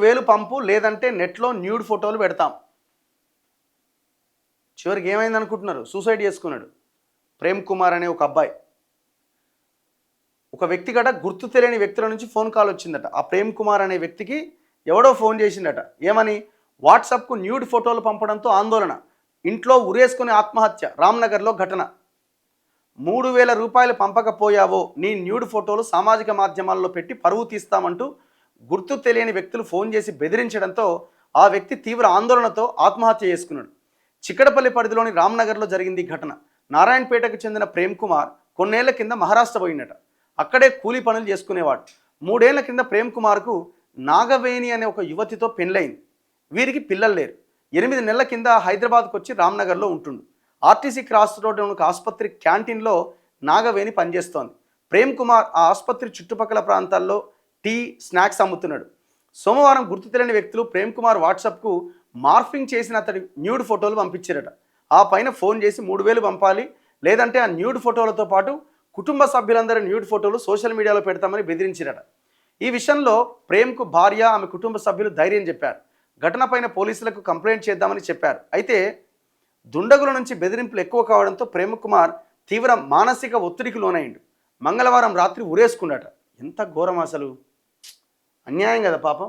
3000 పంపు, లేదంటే నెట్లో న్యూడ్ ఫోటోలు పెడతాం. చివరికి ఏమైంది అనుకుంటున్నారు? సూసైడ్ చేసుకున్నాడు ప్రేమ్ కుమార్ అనే ఒక అబ్బాయి. ఒక వ్యక్తి గట గుర్తు తెలియని వ్యక్తుల నుంచి ఫోన్ కాల్ వచ్చిందట. ఆ ప్రేమ్ కుమార్ అనే వ్యక్తికి ఎవడో ఫోన్ చేసిందట. ఏమని? వాట్సాప్కు న్యూడ్ ఫోటోలు పంపడంతో ఆందోళన, ఇంట్లో ఉరేసుకుని ఆత్మహత్య, రామ్నగర్లో ఘటన. 3000 రూపాయలు పంపకపోయావో నీ న్యూడ్ ఫోటోలు సామాజిక మాధ్యమాల్లో పెట్టి పరువు తీస్తామంటూ గుర్తు తెలియని వ్యక్తులు ఫోన్ చేసి బెదిరించడంతో ఆ వ్యక్తి తీవ్ర ఆందోళనతో ఆత్మహత్య చేసుకున్నాడు. చిక్కడపల్లి పరిధిలోని రామ్నగర్లో జరిగింది ఘటన. నారాయణపేటకు చెందిన ప్రేమ్ కుమార్ కొన్నేళ్ల కింద మహారాష్ట్ర పోయినట. అక్కడే కూలీ పనులు చేసుకునేవాడు. 3 ఏళ్ల కింద ప్రేమ్ కుమార్కు నాగవేణి అనే ఒక యువతితో పెళ్ళయింది. వీరికి పిల్లలు లేరు. 8 నెలల కింద హైదరాబాద్కు వచ్చి రామ్నగర్లో ఉంటుండు. ఆర్టీసీ క్రాస్ రోడ్డు ఒక ఆసుపత్రి క్యాంటీన్లో నాగవేణి పనిచేస్తోంది. ప్రేమ్ కుమార్ ఆ ఆసుపత్రి చుట్టుపక్కల ప్రాంతాల్లో టీ, స్నాక్స్ అమ్ముతున్నాడు. సోమవారం గుర్తు తెలియని వ్యక్తులు ప్రేమ్ కుమార్ వాట్సాప్కు మార్ఫింగ్ చేసిన అతడి న్యూడ్ ఫోటోలు పంపించారట. ఆ పైన ఫోన్ చేసి 3000 పంపాలి, లేదంటే ఆ న్యూడ్ ఫోటోలతో పాటు కుటుంబ సభ్యులందరి న్యూడ్ ఫోటోలు సోషల్ మీడియాలో పెడతామని బెదిరించారట. ఈ విషయంలో ప్రేమ్కు భార్య, ఆమె కుటుంబ సభ్యులు ధైర్యం చెప్పారు. ఘటనపైన పోలీసులకు కంప్లైంట్ చేద్దామని చెప్పారు. అయితే దుండగుల నుంచి బెదిరింపులు ఎక్కువ కావడంతో ప్రేమ్ కుమార్ తీవ్ర మానసిక ఒత్తిడికి లోనైండు. మంగళవారం రాత్రి ఉరేసుకున్నాట. ఎంత ఘోరం అసలు! అన్యాయం కదా పాపం.